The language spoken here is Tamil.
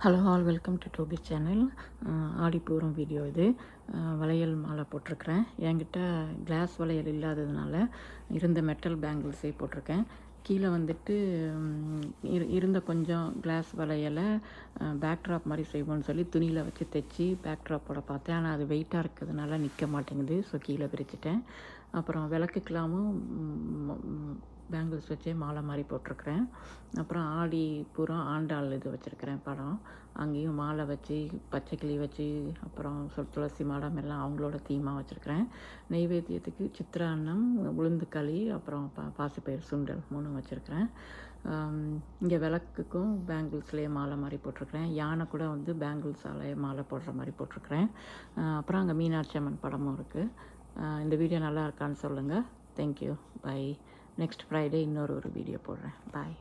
Hello all, welcome to Toby channel. Aadipooram video இது. வளையல் மாலை போட்டிருக்கிறேன். என்கிட்ட கிளாஸ் வளையல் இல்லாததுனால இருந்த மெட்டல் பேங்கிள்ஸே போட்டிருக்கேன். கீழே வந்துட்டு இருந்த கொஞ்சம் கிளாஸ் வளையலை பேக்ட்ராப் மாதிரி செய்வோம்னு சொல்லி துணியில் வச்சு தைச்சி பேக்ட்ராப்போட பார்த்தேன். ஆனால் அது வெயிட்டாக இருக்கிறதுனால நிற்க மாட்டேங்குது. ஸோ கீழே பிரிச்சுட்டேன். அப்புறம் விளக்குக்கெல்லாமும் பேங்கிள்ஸ் வச்சே மாலை மாதிரி போட்டிருக்கிறேன். அப்புறம் ஆடி பூரம் ஆண்டாள் இது வச்சுருக்கிறேன் படம். அங்கேயும் மாலை வச்சு பச்சை கிளி வச்சு அப்புறம் துளசி மாடம் எல்லாம் அவங்களோட தீமாக வச்சுருக்கிறேன். நெய்வேத்தியத்துக்கு சித்திரான்னம், உளுந்து களி, அப்புறம் பாசிப்பயிர் சுண்டல் 3 வச்சுருக்கிறேன். இங்கே விளக்குக்கும் பேங்கிள்ஸ்லேயே மாலை மாதிரி போட்டிருக்கிறேன். யானை கூட வந்து பேங்கிள்ஸாலேயே மாலை போடுற மாதிரி போட்டிருக்கிறேன். அப்புறம் அங்கே மீனாட்சி அம்மன் படமும் இருக்குது. இந்த வீடியோ நல்லா இருக்கான்னு சொல்லுங்கள். தேங்க்யூ. பை. நெக்ஸ்ட் ஃப்ரைடே இன்னொரு வீடியோ போடுறேன். பாய்.